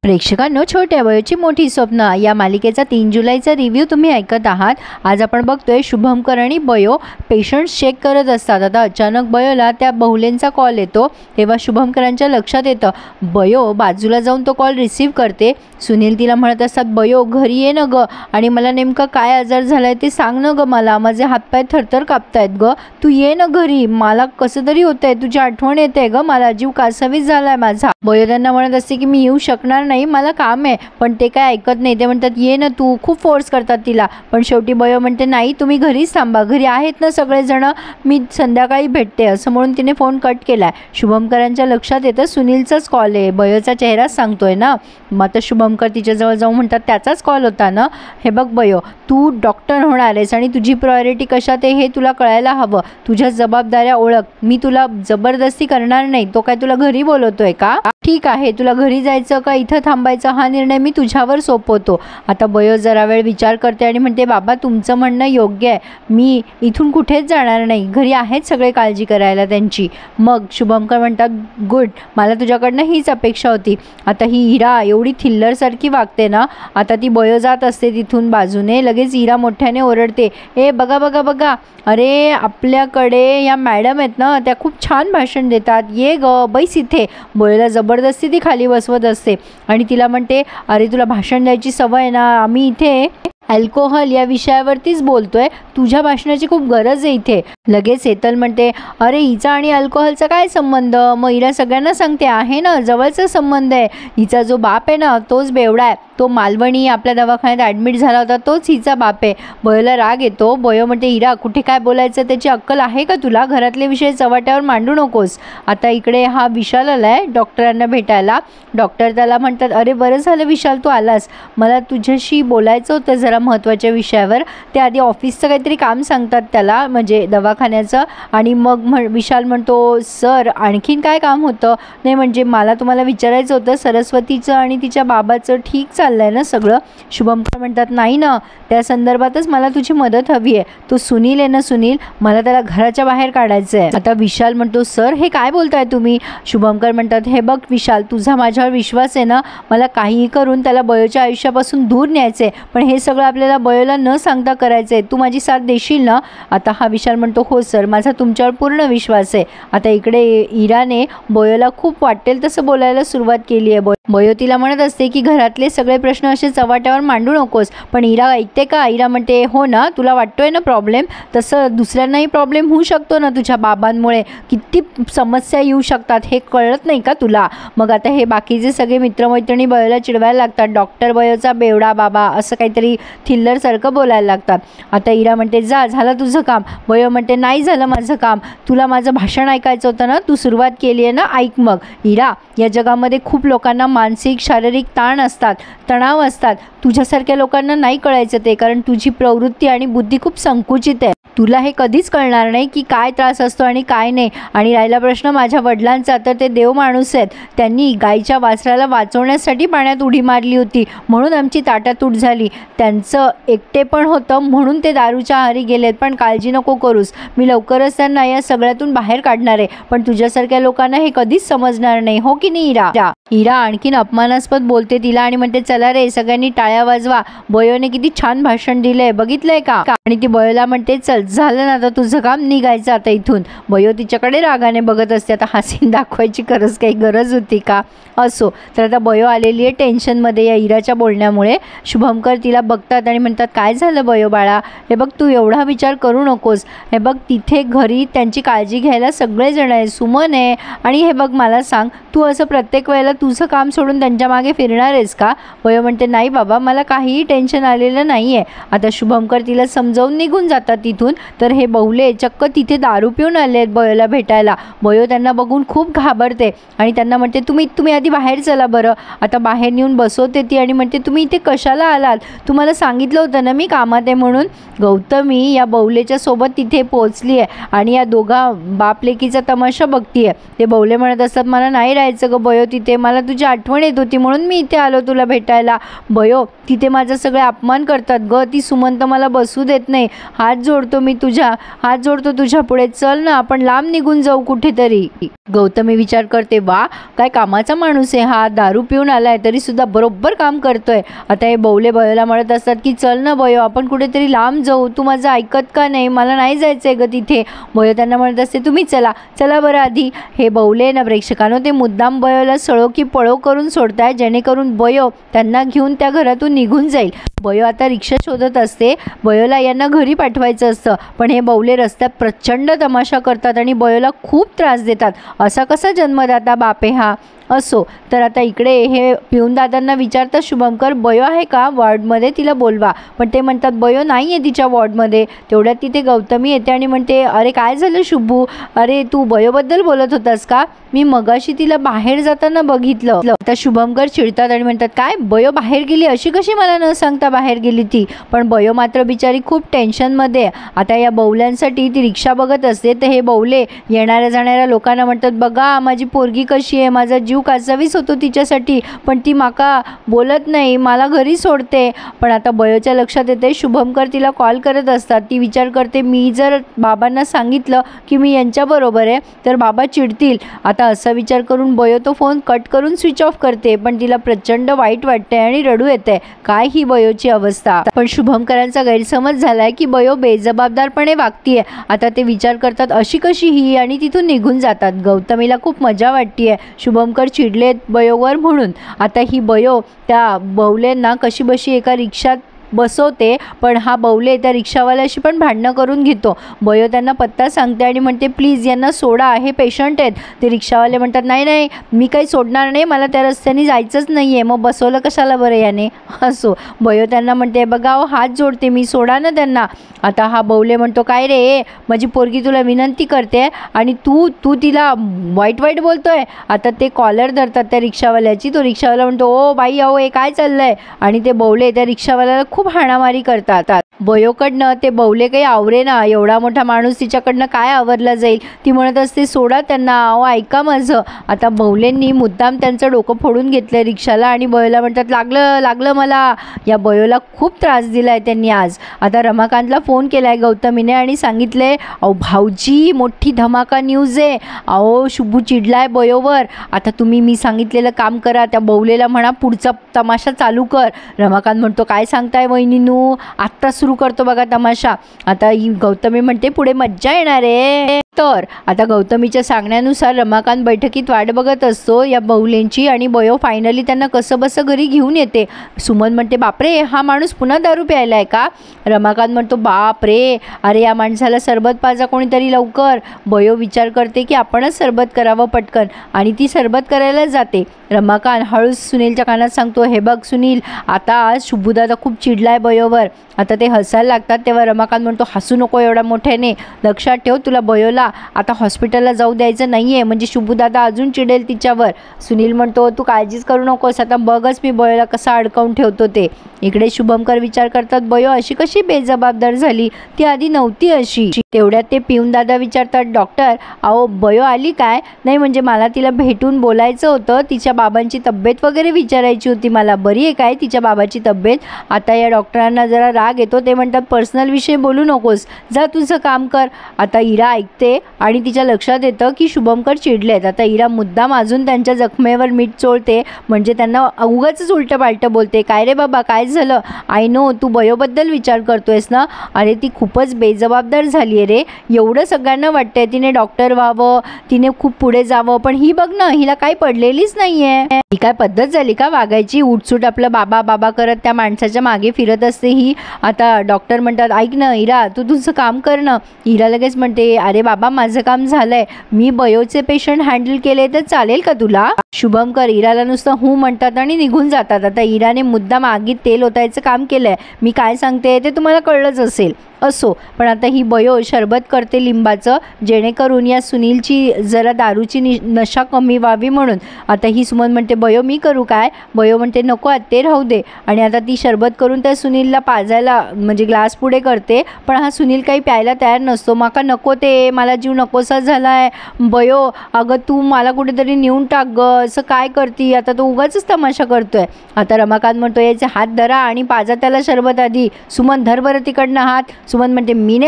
प्रेक्षकांनो, छोट्या वयाची मोठी स्वप्न या मालिकेचा 3 जुलैचा रिव्ह्यू तुम्ही ऐकत आहात। आज आपण बघतोय शुभंकर आणि बयो पेशंट्स चेक करत असतात। आता अचानक बयोला त्या बहुलेंचा कॉल येतो, तेव्हा शुभंकरांच्या लक्षात येतं। बयो बाजूला जाऊन तो कॉल रिसीव्ह करते। सुनील तिला म्हणत असतात, बयो घरी ये ना ग, आणि मला नेमका काय आजार झालाय ते सांग ना ग, मला माझे हातपाय थरथर कापतायत ग, तू ये ना घरी, मला कसं तरी होतंय, तुझी आठवण येते ग, मला जीव कासावीस झालाय माझा। बयो त्यांना म्हणत असते की मी येऊ शकणार नाही, मला काम आहे, पण ते काय ऐकत नाही। ते म्हणतात ये ना तू, खूप फोर्स करतात तिला, पण शेवटी बयो म्हणते नाही तुम्ही घरीच थांबा, घरी आहेत ना सगळेजण, मी संध्याकाळी भेटते, असं म्हणून तिने फोन कट केलाय। शुभंकरांच्या लक्षात येतं सुनीलचाच कॉल आहे, बयोचा चेहराच सांगतोय ना। मग आता शुभंकर तिच्याजवळ जाऊन म्हणतात त्याचाच कॉल होता ना, हे बघ बयो, तू डॉक्टर होणार आहेस आणि तुझी प्रायोरिटी कशात आहे हे तुला कळायला हवं, तुझ्या जबाबदाऱ्या ओळख, मी तुला जबरदस्ती करणार नाही, तो काय तुला घरी बोलवतोय का? ठीक आहे, तुला घरी जायचं का इथं थांबायचं हा निर्णय मी तुझ्यावर सोपवतो। आता बयो जरा वेळ विचार करते आणि म्हणते बाबा तुमचं म्हणणं योग्य आहे, मी इथून कुठेच जाणार नाही, घरी आहेत सगळे काळजी करायला त्यांची। मग शुभंकर म्हणतात गुड, मला तुझ्याकडनं हीच अपेक्षा होती। आता ही इरा एवढी थिल्लरसारखी वागते ना। आता ती बयो जात असते तिथून बाजूने, लगेच इरा मोठ्याने ओरडते, ए बघा बघा बघा, अरे आपल्याकडे या मॅडम आहेत ना, त्या खूप छान भाषण देतात, ये ग बैस इथे। बयोला जबरदस्ती ती खाली बसवत असते आणि तिला म्हणते अरे तुला भाषण द्यायची सवय ना, आम्ही इथे अल्कोहोल या विषयावरतीच बोलतोय, तुझ्या भाषणाची खूप गरज आहे इथे। लगेच हेतल म्हणते अरे हिचा आणि अल्कोहोलचा काय संबंध? मग हिला सगळ्यांना सांगते आहे ना, जवळचा संबंध आहे, हिचा जो बाप आहे ना तोच बेवडा आहे, तो मालवणी आपल्या दवाखान्यात ॲडमिट झाला होता, तोच हिचा बाप आहे। बयोला राग येतो, बयो म्हणते हिरा कुठे काय बोलायचं त्याची अक्कल आहे का तुला, घरातले विषय चव्हाट्यावर मांडू नकोस। आता इकडे हा विशाल आलाय डॉक्टरांना भेटायला। डॉक्टर त्याला म्हणतात अरे बरं झालं विशाल तू आलास, मला तुझ्याशी बोलायचं होतं जरा महत्त्वाच्या विषयावर। ते आधी ऑफिसचं काहीतरी काम सांगतात त्याला, म्हणजे दवाखान्याचं, आणि मग विशाल म्हणतो सर आणखीन काय काम होतं? नाही म्हणजे मला तुम्हाला विचारायचं होतं सरस्वतीचं आणि तिच्या बाबाचं ठीक चाललंय ना सगळं? शुभंकर म्हणतात नाही ना, त्या संदर्भातच मला तुझी मदत हवी आहे, तो सुनील आहे ना सुनील, मला त्याला घराच्या बाहेर काढायचं आहे। आता विशाल म्हणतो सर हे काय बोलताय तुम्ही? शुभंकर म्हणतात हे बघ विशाल, तुझा माझ्यावर विश्वास आहे ना, मला काहीही करून त्याला बयोच्या आयुष्यापासून दूर न्यायचं आहे, पण हे सगळं आपल्याला बयोला न सांगता करायचं आहे, तू माझी साथ देशील ना? आता हा विशाल म्हणतो हो सर, माझा तुमच्यावर पूर्ण विश्वास आहे। आता इकडे इराने बयोला खूप वाटेल तसं बोलायला सुरुवात केली आहे। बयो तिला म्हणत असते की घरातले सगळे प्रश्न असे चव्हाट्यावर मांडू नकोस, पण इरा ऐकते का? इरा म्हणते हो ना, तुला वाटतोय ना प्रॉब्लेम, तसं दुसऱ्यांनाही प्रॉब्लेम होऊ शकतो ना, तुझ्या बाबांमुळे किती समस्या येऊ शकतात हे कळत नाही का तुला? मग आता हे बाकीचे सगळे मित्रमैत्रिणी बयोला चिडवायला लागतात, डॉक्टर बयोचा बेवडा बाबा असं काहीतरी थिल्लरसारखं बोलायला लागतात। आता इरा म्हणते जा झालं तुझं काम। बयो म्हणते नाही झालं माझं काम, तुला माझं भाषण ऐकायचं होतं ना, तू सुरुवात केली आहे ना, ऐक मग। इरा, या जगामध्ये खूप लोकांना मानसिक शारीरिक ताण असतात, तणाव असतात, तुझ्यासारख्या लोकांना नाही कळायचं ते, कारण तुझी प्रवृत्ती आणि बुद्धी खूप संकुचित आहे, तुला हे कधीच कळणार नाही की काय त्रास असतो आणि काय नाही। आणि राहिला प्रश्न माझ्या वडिलांचा, तर ते देव माणूस आहेत, त्यांनी गाईच्या वासराला वाचवण्यासाठी पाण्यात उडी मारली होती, म्हणून आमची ताटातूट झाली, त्यांचं एकटेपण होतं म्हणून ते दारूच्या आहारी गेलेत, पण काळजी नको करूस, मी लवकरच त्यांना या सगळ्यातून बाहेर काढणार आहे, पण तुझ्यासारख्या लोकांना हे कधीच समजणार नाही, हो की नाही इरा? इरा आणखीन अपमानास्पद बोलते तिला आणि म्हणते चला रे सगळ्यांनी टाळ्या वाजवा, बयोने किती छान भाषण दिलंय बघितलंय का? आणि ती बयोला म्हणते चल झालं ना आता तुझं काम, निघायचं आता इथून। बयो तिच्याकडे रागाने बघत असते, आता हा सीन दाखवायची काही गरज होती का? असो, तर आता बयो आलेली आहे टेन्शनमध्ये या इराच्या बोलण्यामुळे। शुभंकर तिला बघतात आणि म्हणतात काय झालं बयो बाळा, हे बघ तू एवढा विचार करू नकोस, हे बघ तिथे घरी त्यांची काळजी घ्यायला सगळेजण आहे, सुमन आहे, आणि हे बघ मला सांग तू असं प्रत्येक वेळेला तुझं काम सोडून त्यांच्या मागे फिरणार आहेस का? बयो म्हणते नाही बाबा, मला काहीही टेन्शन आलेलं नाही आहे। आता शुभंकर तिला समजावून निघून जातात तिथून, तर हे बहुले चक्क तिथे दारू पिऊन आले आहेत बयोला भेटायला। बयो त्यांना बघून खूप घाबरते आणि त्यांना म्हणते तुम्ही आधी बाहेर चला बरं। आता बाहेर नेऊन बसवते ती आणि म्हणते तुम्ही इथे कशाला आलात, तुम्हाला सांगितलं होतं ना मी कामात आहे म्हणून। गौतमी या बहुलेच्या सोबत तिथे पोहोचली आहे आणि या दोघा बाप लेकीचा तमाशा बघतीये। ते बहुले म्हणत असतात मला नाही राहायचं ग बयो तिथे, मला तुझी आठवण येत होती म्हणून मी इथे आलो तुला भेटायला। बयो तिथे माझा सगळे अपमान करतात ग, ती सुमंत मला बसू देत नाही, हात जोडतो मी तुझ्या, हात जोडतो तुझ्या पुढे, चल ना आपण लांब निघून जाऊ कुठेतरी. गौतमी विचार करते, वा काय कामाचा माणूस आहे हा, दारू पिऊन आलाय तरी सुद्धा बरोबर काम करतोय. आता हे बौले बयोला म्हणत असतात की चल ना बयो आपण कुठेतरी लांब जाऊ, तू माझं ऐकत का नाही, मला नाही जायचंय ग तिथे. बयो त्यांना म्हणत असते तुम्ही चला चला बरं आधी. हे बौले ना प्रेक्षकांनो ते मुद्दाम बयोला सळो की पळो करून सोडताय जेणेकरून बयो त्यांना घेऊन त्या घरातून निघून जाईल. बयो आता रिक्षा शोधत असते, बयोला यांना घरी पाठवायचं असतं, पण हे बौले रस्त्यात प्रचंड तमाशा करतात आणि बयोला खूप त्रास देतात. असा कसा जन्मदाता बाप आहे हा. असो तर आता इकडे हे पिऊन दादांना विचारतात शुभंकर बयो आहे का वॉर्डमध्ये, तिला बोलवा. पण ते म्हणतात बयो नाही आहे तिच्या वॉर्डमध्ये. तेवढ्यात तिथे गौतमी येते आणि म्हणते अरे काय झालं शुभू, अरे तू बयोबद्दल बोलत होतास का, मी मगाशी तिला बाहेर जाताना बघितलं. आता शुभंकर चिडतात आणि म्हणतात काय बयो बाहेर गेली, अशी कशी मला न सांगता बाहेर गेली ती. पण बयो मात्र बिचारी खूप टेन्शनमध्ये. आता या बौल्यांसाठी ती रिक्षा बघत असते, तर हे बौले येणाऱ्या जाणाऱ्या लोकांना म्हणतात बघा माझी पोरगी कशी आहे, माझा जीव कासावीस होतो तिच्यासाठी, पण ती माका बोलत नाही, मला घरी सोडते. पण आता बयोच्या लक्षात येते शुभंकर तिला कॉल करत असतात. ती विचार करते मी जर बाबांना सांगितलं की मी यांच्याबरोबर आहे तर बाबा चिडतील. आता असा विचार करून बयो तो फोन कट करून स्विच ऑफ करते. पण तिला प्रचंड वाईट वाटते आणि रडू येते. काय ही बयोची अवस्था. पण शुभंकरांचा गैरसमज झालाय की बयो बेजबाबदारपणे वागतीये. आता ते विचार करतात अशी कशी ही आणि तिथून निघून जातात. गौतमीला खूप मजा वाटतीये शुभंकर चिडलेत बयोवर म्हणून. आता ही बयो त्या बौलेंना कशी बशी एका रिक्षात बसवते, पण हा बौले त्या रिक्षावाल्याशी पण भांडणं करून घेतो. बयो त्यांना पत्ता सांगते आणि म्हणते प्लीज यांना सोडा, हे पेशंट आहेत. ते रिक्षावाले म्हणतात नाही नाही मी काही सोडणार नाही, मला त्या रस्त्याने जायचंच नाही आहे, मग बसवलं कशाला बरं याने. असो बयो त्यांना म्हणते बघा हात जोडते मी, सोडा ना त्यांना. आता हा बौले म्हणतो काय रे माझी पोरगी तुला विनंती करते आणि तू तिला वाईट वाईट बोलतोय. आता ते कॉलर धरतात त्या रिक्षावाल्याची. तो रिक्षावाला म्हणतो ओ बाई अहो हे काय चाललंय, आणि ते बौले त्या रिक्षावाल्याला खूप हाणामारी करतात. बयोकडनं ते बौले काही आवरे ना, एवढा मोठा माणूस तिच्याकडनं काय आवरला जाईल. ती म्हणत असते सोडा त्यांना, अहो ऐका माझं. आता बौलेंनी मुद्दाम त्यांचं डोकं फोडून घेतलं रिक्षाला आणि बयोला म्हणतात लागलं मला. या बयोला खूप त्रास दिलाय त्यांनी आज. आता रमाकांतला फोन केलाय गौतमीने आणि सांगितले अहो भाऊजी मोठी धमाका न्यूज आहे, अहो शुभू चिडलाय बयोवर. आता तुम्ही मी सांगितलेलं काम करा, त्या बौलेला म्हणा पुढचा तमाशा चालू कर. रमाकांत म्हणतो काय सांगताय वहिनीनू, आत्ता सुरू करतो बघा तमाशा. आता ही गौतमी म्हणते पुढे मज्जा येणार आहे. तर आता गौतमीच्या सांगण्यानुसार रमाकांत बैठकीत वाट बघत असतो या बौलेंची आणि बयो फायनली त्यांना कसं बसं घरी घेऊन येते. सुमन म्हणते बापरे हा माणूस पुन्हा दारू प्यायलाय का. रमाकांत म्हणतो बापरे अरे या माणसाला सरबत पाजा कोणीतरी लवकर. बयो विचार करते की आपणच सरबत करावं पटकन आणि ती सरबत करायला जाते. रमाकांत हळूच सुनीलच्या कानात सांगतो हे बघ सुनील आता आज शुभूदादा खूप चिडलाय बयोवर. आता ते हसायला लागतात तेव्हा रमाकांत म्हणतो हसू नको एवढ्या मोठ्याने, लक्षात ठेव तुला बयोला आता हॉस्पिटलला जाऊ द्यायचं नाही आहे, म्हणजे शुभूदादा अजून चिडेल तिच्यावर. सुनील म्हणतो तू काळजीच करू नकोस, आता बघच मी बयोला कसा अडकावून ठेवतो ते. इकडे शुभंकर विचार करतात बयो अशी कशी बेजबाबदार झाली, ती आधी नव्हती अशी. तेवढ्यात ते पिऊन दादा विचारतात डॉक्टर अहो बयो आली काय. नाही म्हणजे मला तिला भेटून बोलायचं होतं, तिच्या बाबांची तब्येत वगैरे विचारायची होती मला, बरी आहे काय तिच्या बाबाची तब्येत. आता या डॉक्टरांना जरा राग येतो, ते म्हणतात पर्सनल विषय बोलू नकोस, जा तुझं काम कर. आता इरा ऐकते आणि तिच्या लक्षात येतं की शुभंकर चिडलेत. आता इरा मुद्दाम अजून त्यांच्या जखमेवर मीठ चोळते, म्हणजे त्यांना उगाच उलटं पालटं बोलते. काय रे बाबा काय झालं, आय नो तू बयोबद्दल विचार करतोयस ना, अरे ती खूपच बेजबाबदार झाली आहे रे. एवढं सगळ्यांना वाटतंय तिने डॉक्टर व्हावं, तिने खूप पुढे जावं, पण ही बघ ना हिला काही पडलेलीच नाहीये. ही काय पद्धत झाली का वागायची, उठसूट आपलं बाबा बाबा करत त्या माणसाच्या मागे फिरत असते ही. आता डॉक्टर म्हणतात ऐक ना इरा तू तुझं काम कर ना. इरा लगेच म्हणते अरे बाबा माझं काम झालंय, मी बयोचे पेशंट हँडल केले तर चालेल का तुला. शुभंकर इराला नुसतं हू म्हणतात आणि निघून जातात. आता इराने मुद्दाम आगीत तेल ओतायचं काम केलंय, मी काय सांगते ते तुम्हाला कळलंच असेल. असो पण आता ही बयो शरबत करते लिंबाचं, जेणेकरून या सुनीलची जरा दारूची नशा कमी व्हावी म्हणून. आता ही सुमन म्हणते बयो मी करू काय. बयो म्हणते नको ते राहू दे. आणि आता ती शरबत करून त्या सुनीलला पाजायला म्हणजे ग्लास पुढे करते, पण हा सुनील काही प्यायला तयार नसतो. माका नको ते, मला जीव नकोसा झालाय. बयो अगं तू मला कुठेतरी नेऊन टाक ग, असं काय करती, आता तो उगाच तमाशा करतोय. आता रमाकांत म्हणतो याचे हात धरा आणि पाजा त्याला शरबत आधी. सुमन धर बरं तिकडनं हात. सुमन म्हणते मी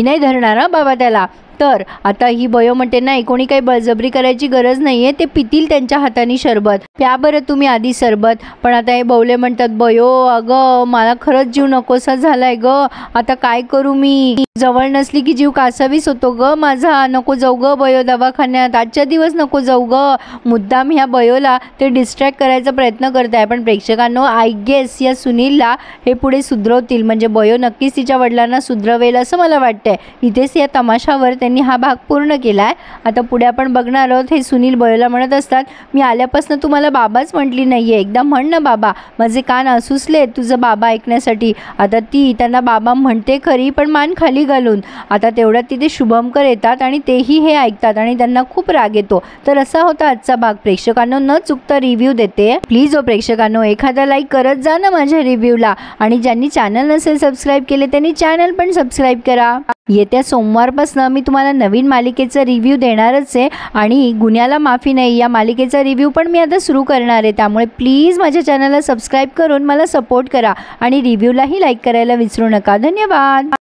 नाही धरणार हा बाबा त्याला. तर आता ही बयो म्हणते नाही, कोणी काही बळजबरी करायची गरज नाही आहे, ते पितील त्यांच्या हाताने सरबत, प्या बरं तुम्ही आधी सरबत. पण आता हे बवले म्हणतात बयो अगं मला खरंच जीव नकोसा झालाय ग, आता काय करू मी, जवळ नसली की जीव कासावीस होतो ग माझा, नको जाऊ ग बयो दवाखान्यात, आजच्या दिवस नको जाऊ ग. मुद्दाम ह्या बयोला ते डिस्ट्रॅक्ट करायचा प्रयत्न करत आहे. पण प्रेक्षकांनो आय गेस या सुनीलला हे पुढे सुधरवतील, म्हणजे बयो नक्कीच तिच्या वडिलांना सुधरवेल असं मला वाटतंय. इथेच या तमाशावर त्यांनी हा भाग पूर्ण केलाय. आता पुढे आपण बघणार आहोत. हे सुनील बयोला म्हणत असतात मी आल्यापासून तुम्हाला बाबाच म्हटली नाहीये, एकदा म्हण ना बाबा, माझे कान असूसले तुझं बाबा ऐकण्यासाठी. आता ती त्यांना बाबा म्हणते खरी पण मान खाली घालून. आता तेवढ्यात तिथे शुभमकर येतात आणि तेही हे ऐकतात आणि त्यांना खूप राग येतो. तर असा होता आजचा भाग. प्रेक्षकांनो न चुकता रिव्ह्यू देते प्लीज. प्रेक्षकांनो एखादा लाईक करत जा ना माझ्या रिव्ह्यूला, आणि ज्यांनी चॅनल नसेल सबस्क्राईब केले त्यांनी चॅनल पण सबस्क्राईब करा. येत्या सोमवारपासून मी तुम्हाला नवीन मालिकेचा रिव्ह्यू देणारच आहे, आणि गुन्ह्याला माफी नाही या मालिकेचा रिव्ह्यू पण मी आता सुरू करणार आहे. त्यामुळे प्लीज माझ्या चॅनलला सबस्क्राईब करून मला सपोर्ट करा आणि रिव्ह्यूलाही लाईक करायला विसरू नका. धन्यवाद.